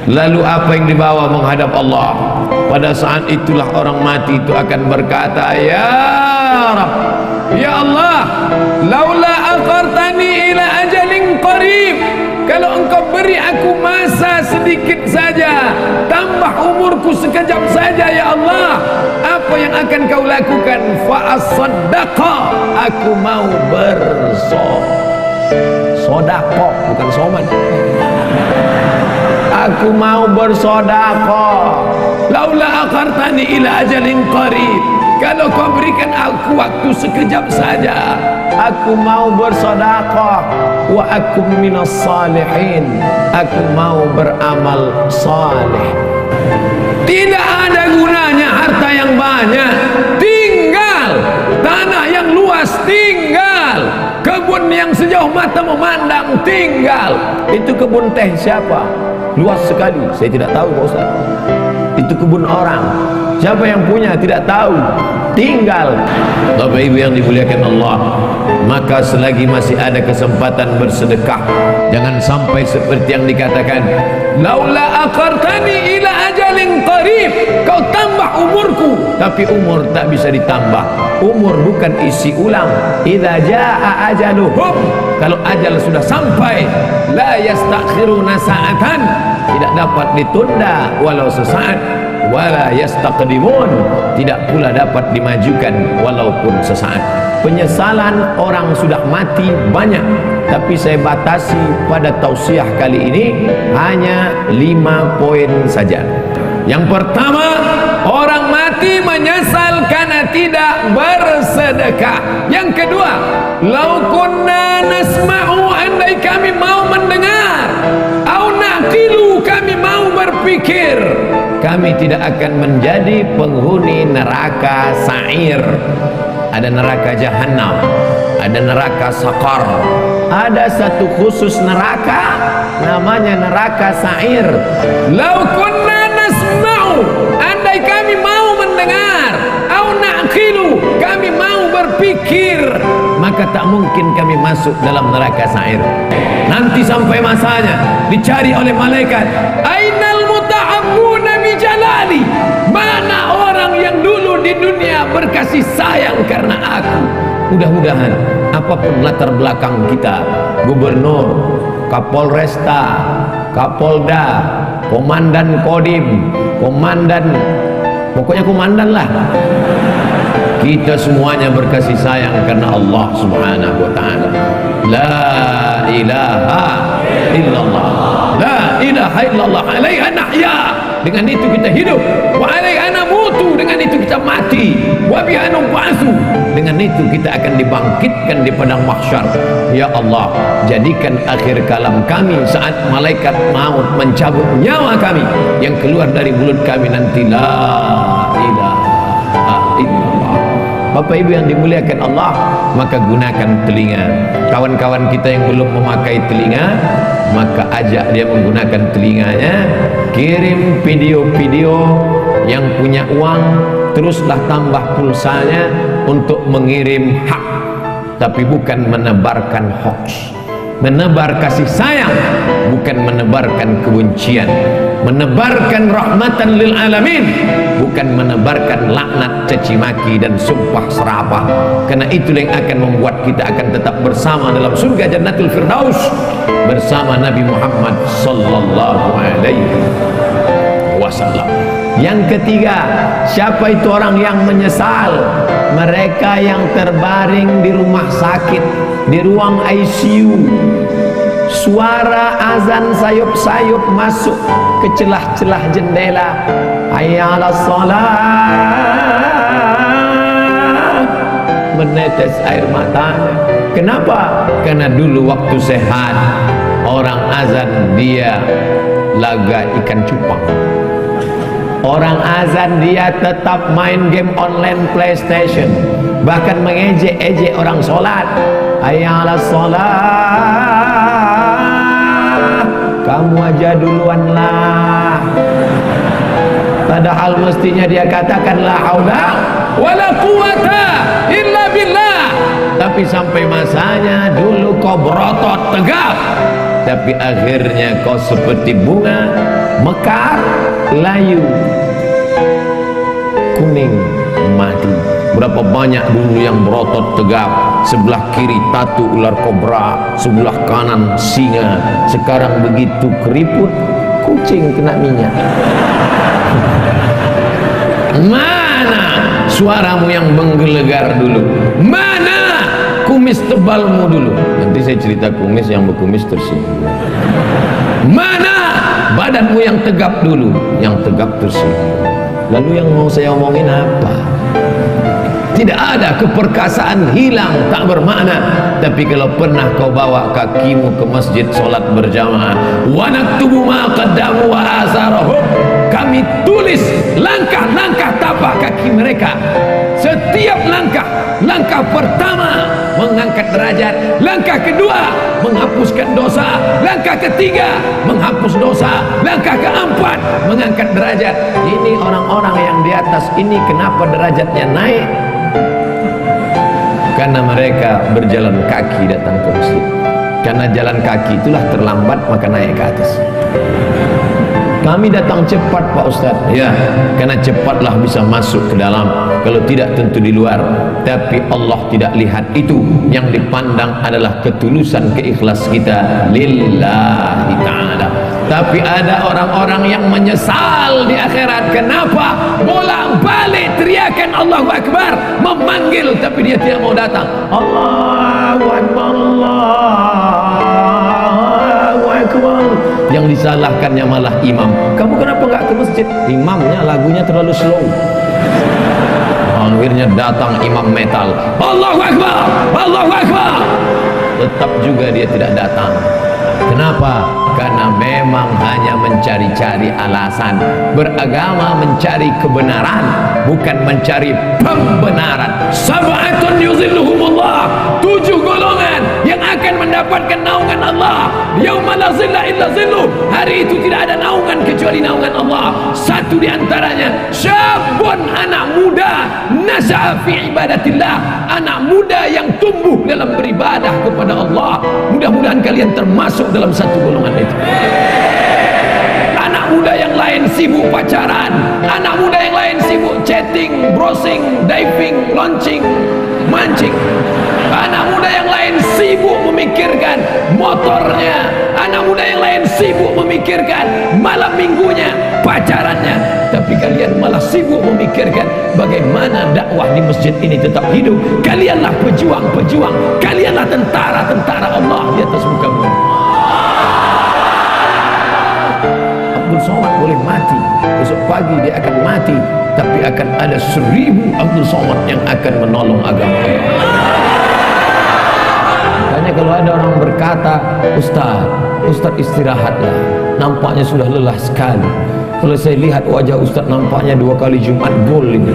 Lalu apa yang dibawa menghadap Allah? Pada saat itulah orang mati itu akan berkata, ya Rabb, ya Allah, laula akhartani ila ajalin qarib, kalau engkau beri aku masa sedikit saja, tambah umurku sekejap saja ya Allah, apa yang akan kau lakukan? Fa as-saddaqa, aku mau bersodaqah, bukan soman. Aku mau bersodaqah. Laula akhartani ila ajalin qarib, kalau kau berikan aku waktu sekejap saja, aku mau bersodaqah. Wa akum minas salihin, aku mau beramal saleh. Tidak ada gunanya harta yang banyak, tinggal tanah yang luas, tinggal kebun yang sejauh mata memandang, tinggal. Itu kebun teh siapa? Luas sekali, saya tidak tahu Pak Ustaz. Itu kebun orang, siapa yang punya tidak tahu, tinggal. Bapak Ibu yang dimuliakan Allah, maka selagi masih ada kesempatan bersedekah, jangan sampai seperti yang dikatakan, laula akhartani ila ajalin qarib, kau tambah umurku, tapi umur tak bisa ditambah. Umur bukan isi ulang. Idza jaa ajaluhum, kalau ajal sudah sampai, la yastakhiruna sa'atan, tidak dapat ditunda walau sesaat, wala yastaqdimun, tidak pula dapat dimajukan walaupun sesaat. Penyesalan orang sudah mati banyak, tapi saya batasi pada tausiah kali ini hanya 5 poin saja. Yang pertama, orang mati menyesal karena tidak bersedekah. Yang kedua, lau kunna nasma'u, andai kami mau mendengar, au naqilu, kami mau berpikir, kami tidak akan menjadi penghuni neraka sa'ir. Ada neraka jahanam, ada neraka sakar, ada satu khusus neraka namanya neraka sa'ir. Lau kunna nasma'u, andai kami mau mendengar, au naqilu, kami mau berpikir, maka tak mungkin kami masuk dalam neraka sa'ir. Nanti sampai masanya dicari oleh malaikat, ainal muta'abbuna bi jalali, mana orang yang dulu di dunia berkasih sayang karena aku. Mudah-mudahan apapun latar belakang kita, gubernur, kapolresta, kapolda, komandan kodim, komandan, pokoknya komandan lah, kita semuanya berkasih sayang karena Allah subhanahu wa ta'ala. La ilaha illallah, la ilaha illallah, alaiha nahya, dengan itu kita hidup, wa alaiha namutu, dengan itu kita mati, wa biha nub'atsu, dengan itu kita akan dibangkitkan di padang mahsyar. Ya Allah, jadikan akhir kalam kami saat malaikat maut mencabut nyawa kami, yang keluar dari mulut kami nanti la ilaha illallah. Bapak Ibu yang dimuliakan Allah, maka gunakan telinga. Kawan-kawan kita yang belum memakai telinga, maka ajak dia menggunakan telinganya. Kirim video-video, yang punya uang teruslah tambah pulsanya untuk mengirim hak, tapi bukan menebarkan hoax. Menebar kasih sayang, bukan menebarkan kebencian. Menebarkan rahmatan lil alamin, bukan menebarkan laknat, caci maki dan sumpah serapah. Karena itulah yang akan membuat kita akan tetap bersama dalam surga Jannatul Firdaus bersama Nabi Muhammad sallallahu alaihi wasallam. Yang ketiga, siapa itu orang yang menyesal? Mereka yang terbaring di rumah sakit, di ruang ICU, suara azan sayup-sayup masuk ke celah-celah jendela, hayya 'alas shalah, menetes air matanya. Kenapa? Karena dulu waktu sehat orang azan dia laga ikan cupang, orang azan dia tetap main game online PlayStation, bahkan mengejek-ejek orang sholat, hayya 'alas shalah, kamu aja duluan lah. Padahal mestinya dia katakan la haula wala quwata illa billah. Tapi sampai masanya dulu kau berotot tegap, tapi akhirnya kau seperti bunga mekar, layu, kuning, mati. Berapa banyak dulu yang berotot tegap, sebelah kiri tatu ular kobra, sebelah kanan singa. Sekarang begitu keriput, kucing kena minyak. Mana suaramu yang menggelegar dulu? Mana kumis tebalmu dulu? Nanti saya cerita kumis, yang berkumis tersinggung. Mana badanmu yang tegap dulu? Yang tegap tersinggung. Lalu yang mau saya omongin apa? Tidak ada, keperkasaan hilang, tak bermakna. Tapi kalau pernah kau bawa kakimu ke masjid solat berjamaah, wa naktubu ma qaddamu wa asarahum, kami tulis langkah-langkah tapak kaki mereka. Setiap langkah pertama mengangkat derajat, langkah kedua menghapuskan dosa, langkah ketiga menghapus dosa, langkah keempat mengangkat derajat. Ini orang-orang yang di atas ini kenapa derajatnya naik? Karena mereka berjalan kaki datang ke masjid. Karena jalan kaki itulah terlambat, maka naik ke atas. Kami datang cepat Pak Ustaz. Ya, karena cepatlah bisa masuk ke dalam. Kalau tidak tentu di luar. Tapi Allah tidak lihat itu. Yang dipandang adalah ketulusan, keikhlas kita lillahi ta'ala. Tapi ada orang-orang yang menyesal di akhirat. Kenapa? Bolak-balik teriakan Allahu Akbar, memanggil, tapi dia tidak mau datang. Allahu Akbar, Allahu Akbar. Yang disalahkannya malah imam. Kamu kenapa nggak ke masjid? Imamnya lagunya terlalu slow. Akhirnya datang imam metal. Allahu Akbar, Allahu Akbar. Tetap juga dia tidak datang. Kenapa? Karena memang hanya mencari-cari alasan. Beragama mencari kebenaran, bukan mencari pembenaran. Sab'atun yuzilluhumullah, 7 golongan yang akan mendapatkan naungan Allah. Yauma la zilla illa zilluh, hari itu tidak ada naungan kecuali naungan Allah. Satu di antaranya syabun, anak muda, nas'a fi ibadatillah, anak muda yang tumbuh dalam beribadah kepada Allah. Mudah-mudahan kalian termasuk dalam satu golongan itu. Anak muda yang lain sibuk pacaran, anak muda yang lain sibuk chatting, browsing, diving, launching, mancing. Anak muda yang lain sibuk memikirkan motornya, anak muda yang lain sibuk memikirkan malam minggunya, pacarannya. Tapi kalian malah sibuk memikirkan bagaimana dakwah di masjid ini tetap hidup. Kalianlah pejuang-pejuang, kalianlah tentara-tentara Allah di atas muka bumi. Abdul Somad boleh mati, besok pagi dia akan mati, tapi akan ada 1000 Abdul Somad yang akan menolong agama Allah. Makanya kalau ada orang berkata, Ustaz istirahatlah, nampaknya sudah lelah sekali. Kalau saya lihat wajah Ustaz nampaknya 2 kali Jumat gol ini.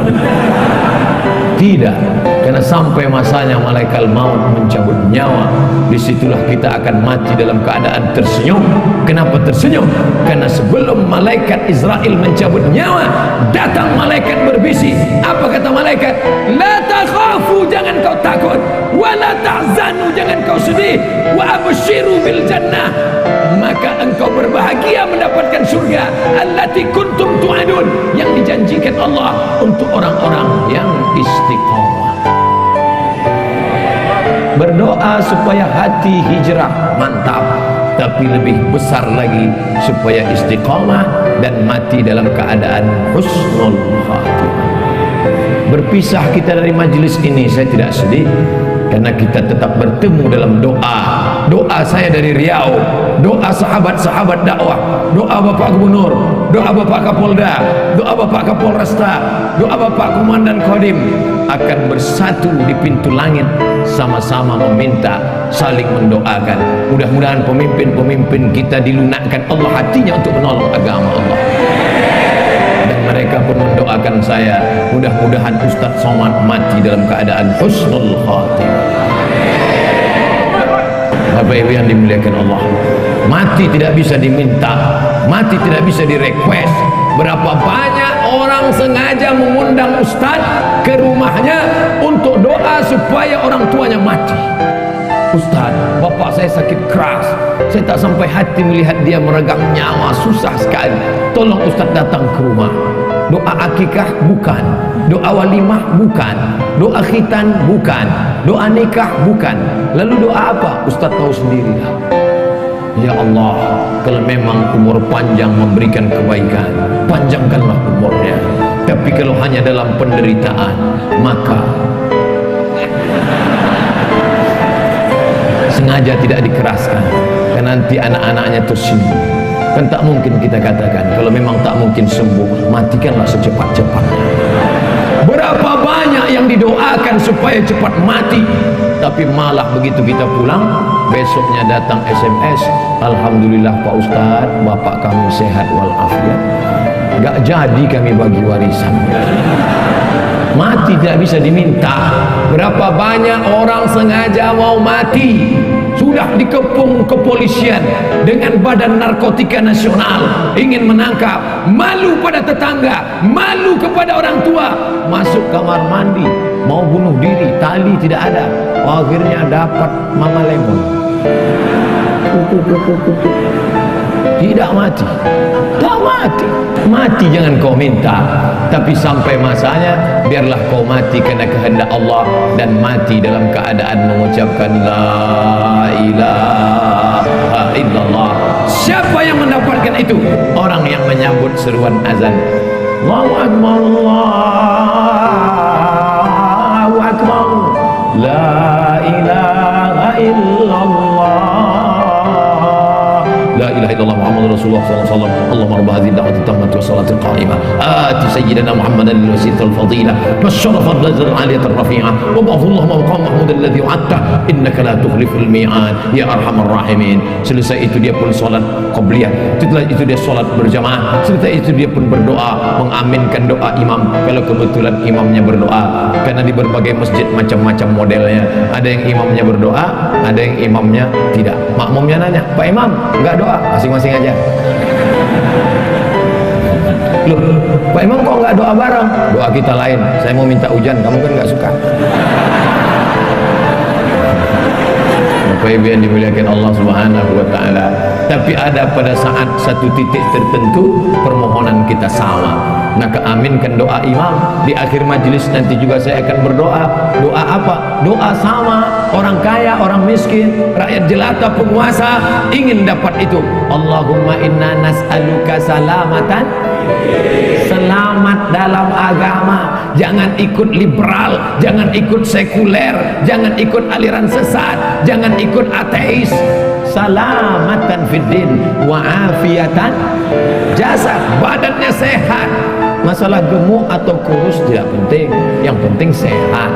Tidak, karena sampai masanya malaikat maut mencabut nyawa, disitulah kita akan mati dalam keadaan tersenyum. Kenapa tersenyum? Karena sebelum malaikat Israel mencabut nyawa, datang malaikat berbisik. Apa kata malaikat? La takhafu, jangan kau takut, wa la tahzanu, jangan kau sedih, wa abshiru bil jannah, maka engkau berbahagia mendapatkan surga allati kuntum tu'adun, yang dijanjikan Allah untuk orang-orang yang istiqomah. Berdoa supaya hati hijrah, mantap, tapi lebih besar lagi supaya istiqomah dan mati dalam keadaan husnul khatimah. Berpisah kita dari majlis ini saya tidak sedih, karena kita tetap bertemu dalam doa. Doa saya dari Riau, doa sahabat-sahabat dakwah, doa Bapak Gubernur, doa Bapak Kapolda, doa Bapak Kapolresta, doa Bapak Komandan Kodim akan bersatu di pintu langit, sama-sama meminta, saling mendoakan. Mudah-mudahan pemimpin-pemimpin kita dilunakkan Allah hatinya untuk menolong agama Allah. Dan mereka pun mendoakan saya, mudah-mudahan Ustaz Somad mati dalam keadaan husnul khatimah. Bapak Ibu yang dimuliakan Allah, mati tidak bisa diminta, mati tidak bisa direquest. Berapa banyak orang sengaja mengundang Ustaz ke rumahnya untuk doa supaya orang tuanya mati. Ustaz, bapak saya sakit keras, saya tak sampai hati melihat dia meregang nyawa, susah sekali. Tolong Ustaz datang ke rumah. Doa akikah bukan, doa walimah bukan, doa khitan bukan, doa nikah bukan. Lalu doa apa? Ustaz tahu sendirilah. Ya Allah, kalau memang umur panjang memberikan kebaikan, panjangkanlah umurnya. Tapi kalau hanya dalam penderitaan, maka sengaja tidak dikeraskan, karena nanti anak-anaknya tersinggung. Kan tak mungkin kita katakan, kalau memang tak mungkin sembuh, matikanlah secepat-cepatnya. Berapa banyak yang didoakan supaya cepat mati, tapi malah begitu kita pulang, besoknya datang SMS, Alhamdulillah Pak Ustaz, bapak kami sehat walafiat. Gak jadi kami bagi warisan. Mati tidak bisa diminta. Berapa banyak orang sengaja mau mati, sudah dikepung kepolisian dengan Badan Narkotika Nasional, ingin menangkap, malu pada tetangga, malu kepada orang tua, masuk kamar mandi mau bunuh diri, tali tidak ada, akhirnya dapat Mama Lemon. Tidak mati, tak mati. Mati jangan kau minta, tapi sampai masanya biarlah kau mati karena kehendak Allah, dan mati dalam keadaan mengucapkan la ilaha illallah. Siapa yang mendapatkan itu? Orang yang menyambut seruan azan. Allahu akbar, Allahu akbar, la ilaha illallah, la ilaha illallah Muhammadur Rasulullah sallallahu alaihi wasallam. Allahumma rabb hadhihi ad-da'wati at-tammati was-salati al-qa'imah ati sayyidina Muhammadan al-wasilata al-fadilah was-sharafa al-darajata al-'aliyata ar-rafi'ah wa ba'athu maqam mahmud alladhi wa'adta innaka la tukhliful mi'ad ya arhamar rahimin. Selesai itu dia pun salat qabliyah, setelah itu dia salat berjamaah, setelah itu dia pun berdoa, mengaminkan doa imam kalau kebetulan imamnya berdoa, karena di berbagai masjid macam-macam modelnya, ada yang imamnya berdoa, ada yang imamnya tidak. Makmumnya nanya, Pak Imam enggak doa? Masing-masing aja. Loh, Pak Imam kok enggak doa bareng? Doa kita lain, saya mau minta hujan, kamu kan enggak suka. Bapak Ibu yang dimuliakan Allah Subhanahu wa taala. Tapi ada pada saat satu titik tertentu permohonan kita sama, maka aminkan doa imam. Di akhir majlis nanti juga saya akan berdoa. Doa apa? Doa sama. Orang kaya, orang miskin, rakyat jelata, penguasa ingin dapat itu. Allahumma inna nas'aluka salamatan, selamat dalam agama. Jangan ikut liberal, jangan ikut sekuler, jangan ikut aliran sesat, jangan ikut ateis. Salamatan fiddin wa afiatan jasad, badannya sehat. Masalah gemuk atau kurus tidak penting, yang penting sehat.